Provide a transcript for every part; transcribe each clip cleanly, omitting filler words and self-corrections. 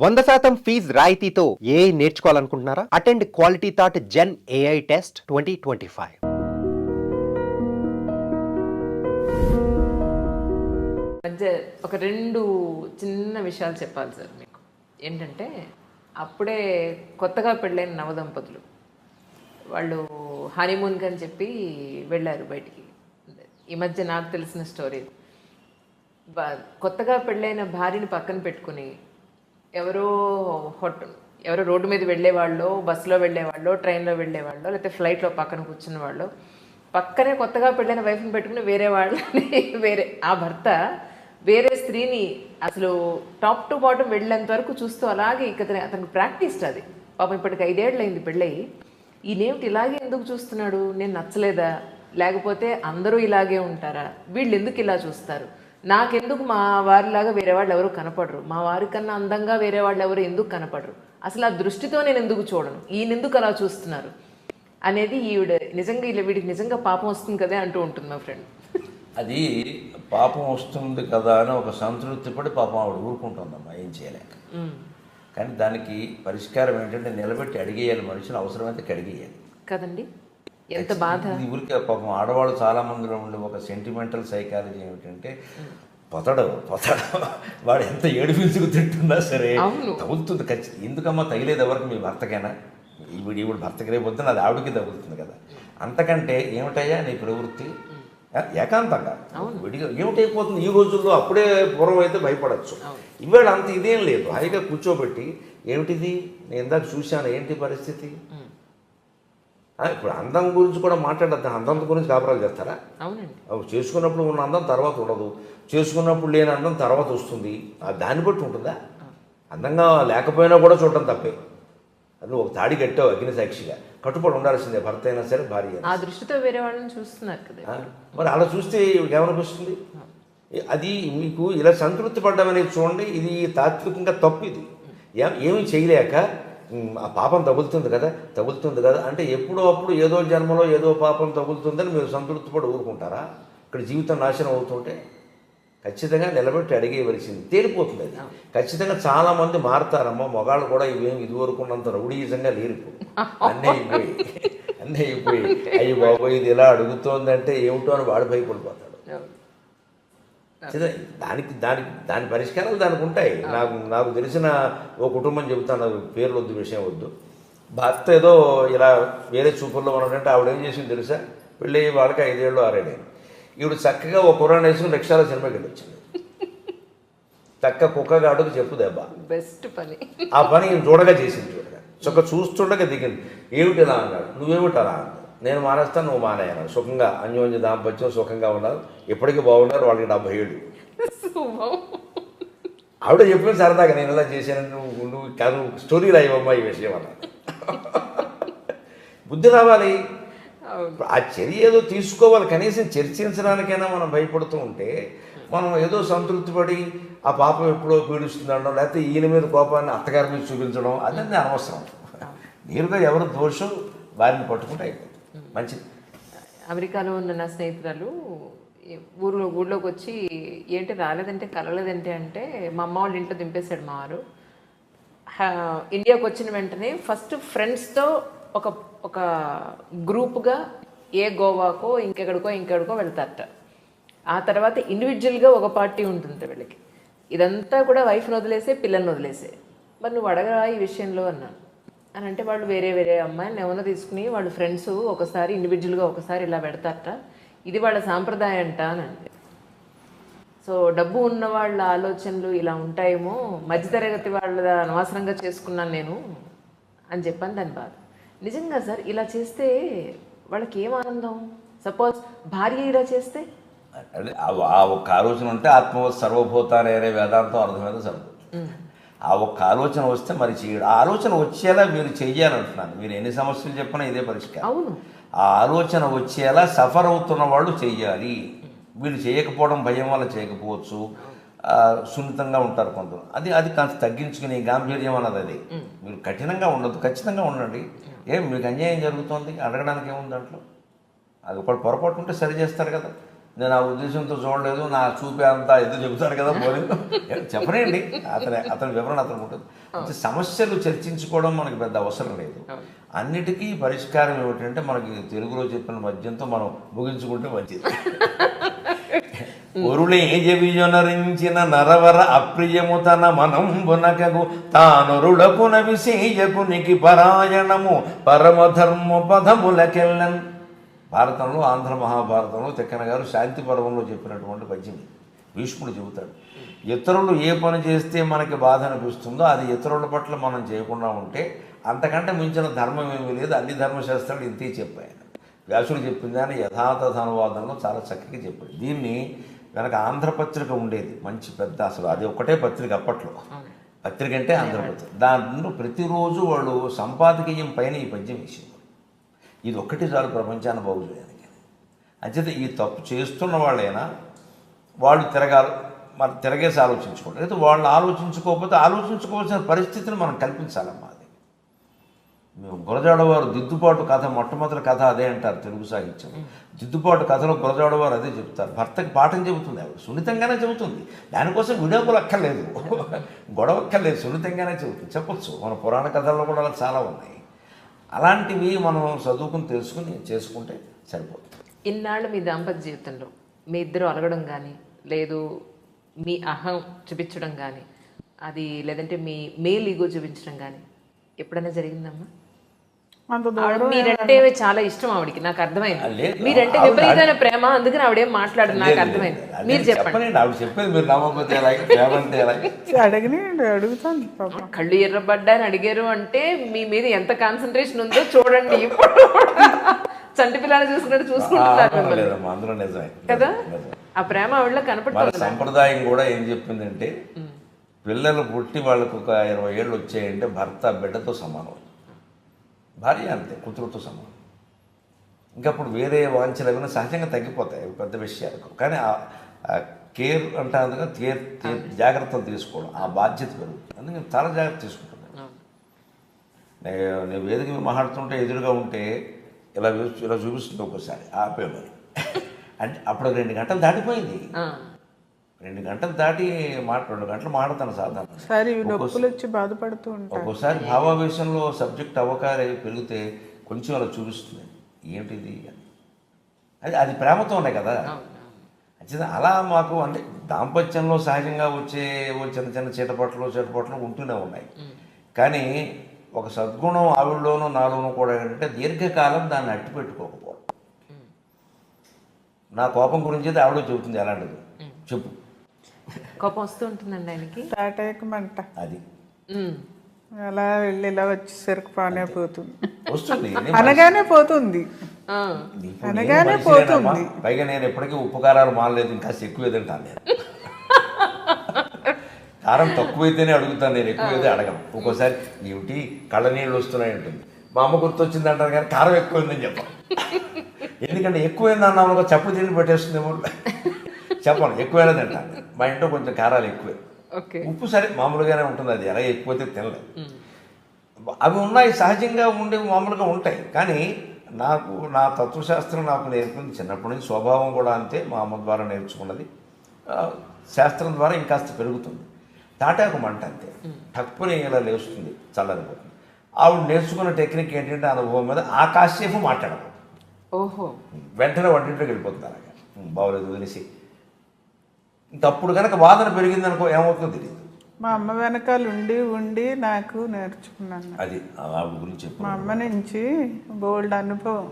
100% fees రాయితీతో ఏ నేర్చుకోవాలనుకుంటున్నారా? Attend Quality Thought gen AI test 2025. మధ్య ఒక 2 చిన్న విషయాలు చెప్పాలి సార్ మీకు. ఏంటంటే అప్పుడే కొత్తగా పెళ్ళైన నవదంపతులు వాళ్ళు హనీమూన్కి అని చెప్పి వెళ్ళారు బయటికి. ఈ మధ్య నాకు తెలిసిన స్టోరీ. కొత్తగా పెళ్ళైన భార్యని పక్కన పెట్టుకుని ఎవరో రోడ్డు మీద వెళ్ళేవాళ్ళు, బస్సులో వెళ్ళేవాళ్ళు, ట్రైన్లో వెళ్ళేవాళ్ళు, లేకపోతే ఫ్లైట్లో పక్కన కూర్చున్న వాళ్ళు, పక్కనే కొత్తగా పెళ్ళైన వైఫ్ని పెట్టుకుని వేరే ఆ భర్త వేరే స్త్రీని అసలు టాప్ టు బాటం వెళ్ళేంత వరకు చూస్తూ అలాగే అతనికి ప్రాక్టీస్ అది. పాపం ఇప్పటికి 5 ఏళ్ళు అయింది పెళ్ళయి. ఈయనేమిటి ఇలాగే ఎందుకు చూస్తున్నాడు? నేను నచ్చలేదా? లేకపోతే అందరూ ఇలాగే ఉంటారా? వీళ్ళు ఎందుకు ఇలా చూస్తారు? నాకెందుకు మా వారిలాగా వేరే వాళ్ళు ఎవరు కనపడరు? మా వారి కన్నా అందంగా వేరే వాళ్ళు ఎవరు ఎందుకు కనపడరు? అసలు ఆ దృష్టితో నేను ఎందుకు చూడను? ఈయన ఎందుకు అలా చూస్తున్నారు అనేది వీడికి నిజంగా పాపం వస్తుంది కదా అంటూ ఉంటుంది మా ఫ్రెండ్. అది పాపం వస్తుంది కదా అని ఒక సంతృప్తి పడి పాపం ఆవిడ ఊరుకుంటుందమ్మా, ఏం చేయలేక. కానీ దానికి పరిష్కారం ఏంటంటే నిలబెట్టి అడిగేయాలి, మనుషులు అవసరమైతే కడిగేయాలి కదండి. ఎంత బాధ! ఇది ఊరికే పాపం ఆడవాళ్ళు చాలా మందిలో ఉండే ఒక సెంటిమెంటల్ సైకాలజీ ఏమిటంటే పొతడు వాడు ఎంత ఏడిపించుకు తింటున్నా సరే తగులుతుంది ఖచ్చితంగా. ఎందుకమ్మా తగిలేదు ఎవరికి? మీ భర్తకైనా ఈవిడ భర్తకి రేపు పొద్దున అది ఆవిడకి తగులుతుంది కదా. అంతకంటే ఏమిటయ్యా నీ ప్రవృత్తి? ఏకాంతంగా విడిగా ఏమిటైపోతుంది ఈ రోజుల్లో. అప్పుడే పూర్వం అయితే భయపడచ్చు, ఇవాళ అంత ఇదేం లేదు. హాయిగా కూర్చోబెట్టి ఏమిటిది నేను ఇందాక చూశాను, ఏంటి పరిస్థితి? ఇప్పుడు అందం గురించి కూడా మాట్లాడద్దు. అందం గురించి కాపురాలు చేస్తారా? చేసుకున్నప్పుడు ఉన్న అందం తర్వాత ఉండదు, చేసుకున్నప్పుడు లేని అందం తర్వాత వస్తుంది. దాన్ని బట్టి ఉంటుందా? అందంగా లేకపోయినా కూడా చూడటం తప్పే. అది ఒక తాడి కట్టావు అగ్ని సాక్షిగా, కట్టుబడి ఉండాల్సిందే భర్త అయినా సరే భార్య. ఆ దృష్టితో వేరే వాళ్ళని చూస్తున్నారు కదా. మరి అలా చూస్తే ఏమనిపిస్తుంది? అది మీకు ఇలా సంతృప్తి పడ్డం అనేది చూడండి, ఇది తాత్వికంగా తప్పు. ఇది ఏమీ చేయలేక ఆ పాపం తగులుతుంది కదా అంటే ఎప్పుడో అప్పుడు ఏదో జన్మలో ఏదో పాపం తగులుతుందని మీరు సంతృప్తి పడి ఊరుకుంటారా? ఇక్కడ జీవితం నాశనం అవుతుంటే ఖచ్చితంగా నిలబెట్టి అడిగేయవలసింది. తేలిపోతుంది అది. ఖచ్చితంగా చాలామంది మారుతారమ్మా. మగాళ్ళు కూడా ఇవేమి ఇదివరకున్నంత రౌడీజంగా లేరు. అన్నీ అయిపోయి అయ్యి బాబోయ్ ఇది ఇలా అడుగుతోందంటే ఏమిటో అని వాడు భయపడిపోతాడు. దాని పరిష్కారాలు దానికి ఉంటాయి. నాకు తెలిసిన ఓ కుటుంబం చెబుతాను, పేర్లు వద్దు, విషయం వద్దు. భర్త ఏదో ఇలా వేరే చూపుల్లో ఉన్నదంటే ఆవిడ ఏం చేసింది తెలుసా? పెళ్ళి వాళ్ళకి 5 ఏళ్ళు 6 ఏళ్ళు. ఈవిడ చక్కగా ఒక కుర్రాన్ని వేసుకుని రిక్షాలో సినిమాకి వెళ్ళి వచ్చింది. చక్క కుక్కగాడుకు చెప్పు దెబ్బ. బెస్ట్ పని. ఆ పని ఈయన చూడగా చేసింది. చక్క చూస్తుండగా దిగింది. ఏమిటి ఇలా అన్నాడు? నువ్వేమిటి అలా అన్నాడు? నేను మానేస్తాను, నువ్వు మానేయన్నాడు. సుఖంగా అన్యోన్య దాంపత్యం సుఖంగా ఉన్నారు, ఎప్పటికీ బాగున్నారు. వాళ్ళకి 77. ఆవిడ చెప్పిన సరదాగా నేను ఇలా చేశాను, నువ్వు కాదు స్టోరీ రాయవమ్మా ఈ విషయం అన్న. బుద్ధి రావాలి. ఆ చర్య ఏదో తీసుకోవాలి, కనీసం చర్చించడానికైనా మనం భయపడుతూ ఉంటే మనం ఏదో సంతృప్తి పడి ఆ పాపం ఎప్పుడో పీడిస్తుందనడం, లేకపోతే ఈయన మీద కోపాన్ని అత్తగారి మీద చూపించడం అదంతా అనవసరం. నేరుగా ఎవరు దోషం వారిని పట్టుకుంటే అయిపోతుంది. మంచిది. అమెరికాలో ఉన్న నా స్నేహితురాలు ఊళ్ళోకి వచ్చి ఏంటి రాలేదంటే కలలేదంటే అంటే మా అమ్మ వాళ్ళ ఇంట్లో దింపేశాడు మా వారు. ఇండియాకి వచ్చిన వెంటనే ఫస్ట్ ఫ్రెండ్స్తో ఒక గ్రూప్గా గోవాకో ఇంకెక్కడికో వెళ్తారట. ఆ తర్వాత ఇండివిజువల్గా ఒక పార్టీ ఉంటుంది వీళ్ళకి. ఇదంతా కూడా వైఫ్ని వదిలేసే, పిల్లల్ని వదిలేసే. మరి నువ్వు అడగరా ఈ విషయంలో అన్నాను. అని అంటే వాళ్ళు వేరే అమ్మాయిని ఏమైనా తీసుకుని వాళ్ళు ఫ్రెండ్స్ ఒకసారి ఇండివిజువల్గా ఒకసారి ఇలా పెడతారట. ఇది వాళ్ళ సాంప్రదాయం అంట అని అంటే. సో డబ్బు ఉన్న వాళ్ళ ఆలోచనలు ఇలా ఉంటాయేమో, మధ్యతరగతి వాళ్ళ అనవసరంగా చేసుకున్నాను నేను అని చెప్పాను. దాని బాధ నిజంగా సార్. ఇలా చేస్తే వాళ్ళకి ఏం ఆనందం? సపోజ్ భార్య ఇలా చేస్తే అంటే ఆ ఒక్క ఆలోచన ఉంటే ఆత్మ సర్వభూతాన్ని అనే వేదాంతం అర్థమైతే సరిపోతుంది. ఆ ఒక్క ఆలోచన వస్తే మరి చేయడు. ఆ ఆలోచన వచ్చేలా మీరు చెయ్యాలంటున్నాను. మీరు ఎన్ని సమస్యలు చెప్పినా ఇదే పరిష్కారం. అవును. ఆ ఆలోచన వచ్చేలా సఫర్ అవుతున్న వాళ్ళు చెయ్యాలి. వీళ్ళు చేయకపోవడం భయం వల్ల చేయకపోవచ్చు, సున్నితంగా ఉంటారు కొందరు. అది కాస్త తగ్గించుకుని గాంభీర్యం అన్నది అది. మీరు కఠినంగా ఉండదు, ఖచ్చితంగా ఉండండి. మీకు అన్యాయం జరుగుతుంది అడగడానికి ఏముంది దాంట్లో? అది ఒకటి పొరపాటు ఉంటే సరి చేస్తారు కదా. నేను ఆ ఉద్దేశంతో చూడలేదు, నా చూపే అంతా ఏదో చెబుతారు కదా పోలేదు చెప్పనండి, అతని వివరణ అతను ఉంటుంది. అంటే సమస్యలు చర్చించుకోవడం మనకి పెద్ద అవసరం లేదు. అన్నిటికీ పరిష్కారం ఏమిటంటే మనకి తెలుగులో చెప్పిన మద్యంతో మనం ముగించుకుంటే మంచిది. ఒరులే జవిజొనరించిన నరవర అప్రియము తన మనంబునకగు తానొరుడకున విశేయకునికి పరాయణము పరమధర్మ పదములకెళ్ళన్. భారతంలో, ఆంధ్ర మహాభారతంలో తిక్కన గారు శాంతి పర్వంలో చెప్పినటువంటి పద్యం భీష్ముడు చెబుతాడు. ఇతరులు ఏ పని చేస్తే మనకి బాధ అనిపిస్తుందో అది ఇతరుల పట్ల మనం చేయకుండా ఉంటే అంతకంటే మించిన ధర్మం ఏమీ లేదు. అన్ని ధర్మశాస్త్రాలు ఇంతే చెప్పాయి. వ్యాసుడు చెప్పింది అని యథాతథ అనువాదంలో చాలా చక్కగా చెప్పాడు. దీన్ని వెనక ఆంధ్రపత్రిక ఉండేది, మంచి పెద్ద, అసలు అది ఒకటే పత్రిక అప్పట్లో, పత్రిక అంటే ఆంధ్రపత్రిక. దాంట్లో ప్రతిరోజు వాళ్ళు సంపాదకీయం పైన ఈ పద్యం వేసేవారు. ఇది ఒక్కటి చాలు ప్రపంచాన్ని బాగు చేయడానికి. అంచేత ఈ తప్పు చేస్తున్న వాళ్ళైనా వాళ్ళు మరి తిరగేసి ఆలోచించుకోండి. అయితే వాళ్ళు ఆలోచించుకోకపోతే ఆలోచించుకోవాల్సిన పరిస్థితిని మనం కల్పించాలమ్మా. అది మేము గురజాడవారు దిద్దుబాటు కథ, మొట్టమొదటి కథ అదే అంటారు తెలుగు సాహిత్యం. దిద్దుబాటు కథలో గురజాడవారు అదే చెబుతారు. భర్తకి పాఠం చెబుతుంది, ఆవిడ సున్నితంగానే చెబుతుంది. దానికోసం విడాకులు అక్కర్లేదు, గొడవ అక్కర్లేదు, సున్నితంగానే చెబుతుంది. చెప్పొచ్చు, మన పురాణ కథల్లో కూడా అలా చాలా ఉన్నాయి. అలాంటివి మనం చదువుకుని తెలుసుకుని చేసుకుంటే సరిపోతుంది. ఇన్నాళ్ళు మీ దాంపత్య జీవితంలో మీ ఇద్దరు అలగడం కానీ, లేదు మీ అహం చూపించడం కానీ, అది లేదంటే మీ మేల్ ఈగో చూపించడం కానీ ఎప్పుడైనా జరిగిందమ్మా? మీరంటే చాలా ఇష్టం ఆవిడికి, నాకు అర్థమైంది. మీరంటే విపరీతమైన ప్రేమ, అందుకని ఆవిడేం మాట్లాడదు, నాకు అర్థమైంది. మీరు చెప్పండి. ఆవిడ చెప్పేది మీరు నమ్మకపోతే అడుగుతాను. కళ్ళు ఎర్రబడ్డాని అడిగారు అంటే మీ మీద ఎంత కాన్సన్ట్రేషన్ ఉందో చూడండి. ఇప్పుడు చంటి పిల్లలు చూసుకున్నట్టు చూసుకుంటున్నారు కదా. ఆ ప్రేమ ఆవిడలో కనపడుతుంది. సంప్రదాయం కూడా ఏం చెప్పిందంటే పిల్లలు పుట్టి వాళ్ళకు ఒక 20 ఏళ్ళు వచ్చాయంటే భర్త బిడ్డతో సమానం, భార్య అంతే కూతురుతో సమానం. ఇంకప్పుడు వేరే వాంఛలు ఏమైనా సహజంగా తగ్గిపోతాయి పెద్ద విషయాలకు. కానీ ఆ కేర్ అంటారు, జాగ్రత్తలు తీసుకోవడం, ఆ బాధ్యత పెరుగుతుంది. అందుకని చాలా జాగ్రత్త తీసుకుంటుంది. నేను వేదిక మీద మాట్లాడుతుంటే ఎదురుగా ఉంటే ఇలా చూపిస్తుంది, ఒక్కోసారి ఆపేమని. అంటే అప్పుడు 2 గంటలు దాటిపోయింది. 2 గంటలు దాటి 2 గంటలు మాట్లాడతాను సాధారణ. ఒక్కోసారి భావావేశంలో సబ్జెక్ట్ అవకాశం పెరిగితే కొంచెం అలా చూపిస్తుంది, ఏంటిది అని. అది ప్రేమతోనే కదా. అంటే అలా మాకు అంటే దాంపత్యంలో సహజంగా వచ్చే చిన్న చిన్న చీటపట్లు ఉంటూనే ఉన్నాయి. కానీ ఒక సద్గుణం ఆవిడలోనూ నాలోనూ కూడా ఏంటంటే దీర్ఘకాలం దాన్ని అట్టి పెట్టుకోకపోవడం. నా కోపం గురించి అయితే ఆవిడ చెబుతుంది, ఎలాంటిది చెప్పు. కోపం వస్తూ ఉంటుందండి ఆయనకి, తాటేకమంట. అది అలా వెళ్ళి ఇలా వచ్చేసరికి పానే పోతుంది, వస్తుంది, అనగానే పోతుంది, అనగానే పోతుంది. పైగా నేను ఎప్పటికీ ఉప్పు కారాలు మానలేదు, ఇంకా ఎక్కువ తింటాను. నేను కారం తక్కువైతేనే అడుగుతాను, నేను ఎక్కువైతే అడగను. ఒక్కోసారి ఏమిటి కళ్ళ నీళ్ళు వస్తున్నాయి ఉంటుంది, మా అమ్మ గుర్తొచ్చింది అంటారు, కానీ కారం ఎక్కువైందని చెప్పాను. ఎందుకంటే ఎక్కువైందన్నా ఒక చప్పు తిండి పెట్టేస్తుందేమో, చెప్పను ఎక్కువైనా తింటాను. మా ఇంట్లో కొంచెం కారాలు ఎక్కువే, ఉప్పు సరే మామూలుగానే ఉంటుంది, అది ఎలా ఎక్కువైతే తినలేదు. అవి ఉన్నాయి, సహజంగా ఉండే మామూలుగా ఉంటాయి. కానీ నాకు నా తత్వశాస్త్రం నాకు నేర్పింది చిన్నప్పటి నుంచి, స్వభావం కూడా అంతే, మా అమ్మ ద్వారా నేర్చుకున్నది. శాస్త్రం ద్వారా ఇంకాస్త పెరుగుతుంది. తాటాకు మంట అంతే, తక్కువని ఇలా లేస్తుంది, చల్లనిపోతుంది. ఆవిడ నేర్చుకున్న టెక్నిక్ ఏంటంటే అనుభవం మీద ఆ కాసేపు మాట్లాడదు, వెంటనే వంటింట్లోకి వెళ్ళిపోతుంది. అలాగా బాగోలేదు వదిలేసి. ఇంకప్పుడు కనుక వాదన పెరిగిందనుకో ఏమవుతుందో తెలియదు. మా అమ్మ వెనకాల ఉండి ఉండి నాకు నేర్చుకున్నాను. అది ఆవిడ గురించి మా అమ్మ నుంచి బోల్డ్ అనుభవం.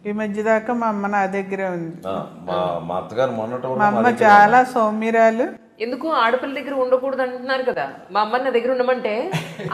ఈ మధ్య దాకా మా అమ్మ నా దగ్గరే ఉంది. మా అత్తగారు మొన్నట మా అమ్మ చాలా సౌమ్యరాలు. ఎందుకు ఆడపిల్ల దగ్గర ఉండకూడదు అంటున్నారు కదా, మా అమ్మ నా దగ్గర ఉండమంటే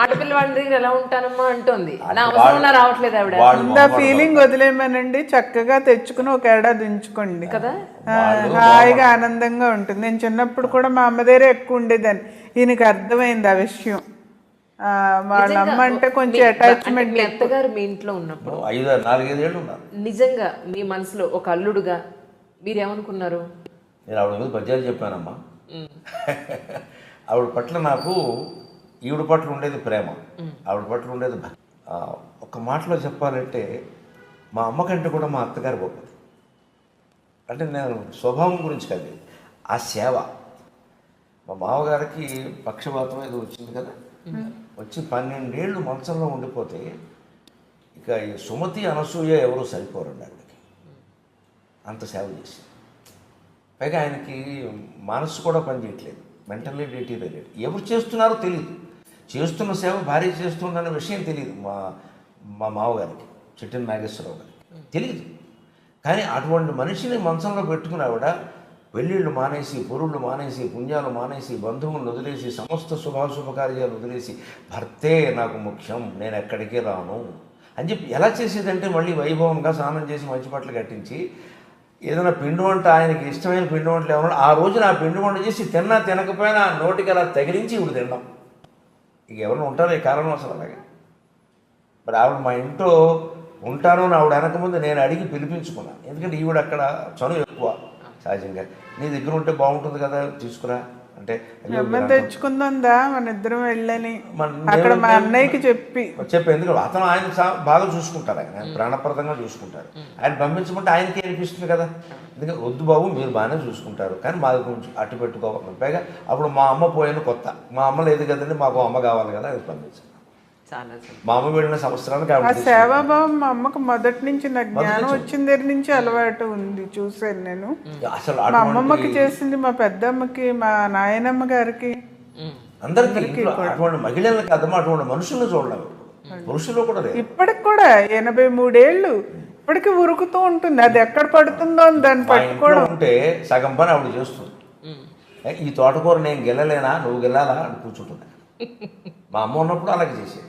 ఆడపిల్ల వాళ్ళ దగ్గర ఎలా ఉంటానమ్మా అంటుంది. నా అవసరం రావట్లేదు ఆవిడ. అంత ఫీలింగ్ వదిలేమనండి, చక్కగా తెచ్చుకుని ఒక ఏడాది ఉంచుకోండి కదా, హాయిగా ఆనందంగా ఉంటుంది. నేను చిన్నప్పుడు కూడా మా అమ్మ దగ్గర ఎక్కువ ఉండేదాన్ని. ఈయనకి అర్థమైంది ఆ విషయం. వాళ్ళ అమ్మ అంటే కొంచెం అటాచ్మెంట్. మీ అత్తగారు మీ ఇంట్లో ఉన్నప్పుడు 4-5 ఏళ్ళు ఉన్నారు. నిజంగా మీ మనసులో ఒక అల్లుడుగా మీరేమనుకున్నారు? నేను ఆవిడ మీద పద్యాలు చెప్పానమ్మా. ఆవిడ పట్ల నాకు ఈవిడ పట్ల ఉండేది ప్రేమ, ఆవిడ పట్ల ఉండేది భక్తి. ఒక మాటలో చెప్పాలంటే మా అమ్మ కంటే కూడా మా అత్తగారు గొప్పది. అంటే నేను స్వభావం గురించి కాదు, ఆ సేవ. మా మామగారికి పక్షపాతం ఏదో వచ్చింది కదా, వచ్చి 12 ఏళ్ళు మంచంలో ఉండిపోతే ఇక ఈ సుమతి అనసూయ ఎవరు సరిపోరండి ఆవిడకి, అంత సేవ చేసి. పైగా ఆయనకి మనసు కూడా పనిచేయట్లేదు, మెంటల్లీ డిటీరియరేట్. ఎవరు చేస్తున్నారో తెలియదు, చేస్తున్న సేవ భార్య చేస్తుందన్న విషయం తెలియదు మా మామగారికి, చిట్టిన నాగేశ్వరరావు గారికి తెలియదు. కానీ అటువంటి మనిషిని మంచంలో పెట్టుకుని ఆవిడ పెళ్ళిళ్ళు మానేసి, పొరుళ్ళు మానేసి, పుణ్యాలు మానేసి, బంధువులను వదిలేసి, సమస్త శుభాశుభకార్యాలు వదిలేసి, భర్తే నాకు ముఖ్యం, నేను ఎక్కడికి రాను అని చెప్పి ఎలా చేసేదంటే, మళ్ళీ వైభవంగా స్నానం చేసి మంచి బట్టలు కట్టించి, ఏదైనా పిండి వంట ఆయనకి ఇష్టమైన పిండి వంటలు ఏమన్నా ఆ రోజున ఆ పిండి వంట చేసి తిన్నా తినకపోయినా నోటికి అలా తగిలించి ఇప్పుడు తినడం. ఇక ఎవరైనా ఉంటారో ఈ కారణం అసలు అలాగే. మరి ఆవిడ మా ఇంట్లో ఉంటాను అని ఆవిడ అనకముందు నేను అడిగి పిలిపించుకున్నాను. ఎందుకంటే ఈవిడ అక్కడ చనువు ఎక్కువ సహజంగా. నీ దగ్గర ఉంటే బాగుంటుంది కదా, తీసుకురా అంటే అమ్మని తెచ్చుకుందా మన ఇద్దరం వెళ్ళని అక్కడ మా అన్నయ్యకి చెప్పి ఎందుకంటే అతను ఆయన బాగా చూసుకుంటారు, ఆయన ప్రాణప్రదంగా చూసుకుంటారు. ఆయన పంపించమంటే ఆయనకి అనిపిస్తుంది కదా, ఎందుకంటే వద్దు బాబు మీరు బాగానే చూసుకుంటారు కానీ మాది కొంచెం అట్టు పెట్టుకోవాలి. పైగా అప్పుడు మా అమ్మ పోయిన కొత్త, మా అమ్మ లేదు కదండి, మాకు అమ్మ కావాలి కదా, అది పంపించాను. మా అమ్మ వెళ్ళిన సంవత్సరానికి ఆ సేవాభావం మా అమ్మకు మొదటి నుంచి, నాకు జ్ఞానం వచ్చిన దగ్గర నుంచి అలవాటు ఉంది. చూసాను నేను, అసలు మా అమ్మమ్మకి చేసింది, మా పెద్దమ్మకి, మా నాయనమ్మ గారికి, అందరికీ. అటువంటి మహిళలు కాదమ్మా, అటువంటి మనుషులను చూడలేము, పురుషులు కూడా లేదు. ఇప్పటికి కూడా 83 ఏళ్ళు ఇప్పటికి ఉరుకుతూ ఉంటుంది. అది ఎక్కడ పడుతుందో అని దాన్ని పట్టుకోవడం. ఉంటే సగం పని ఆవిడ చేస్తుంది. ఈ తోటకూర నేను గెలలేనా, నువ్వు గెలాలా అని కూర్చుంటుంది. మా అమ్మ ఉన్నప్పుడు అలాగే చేసేది.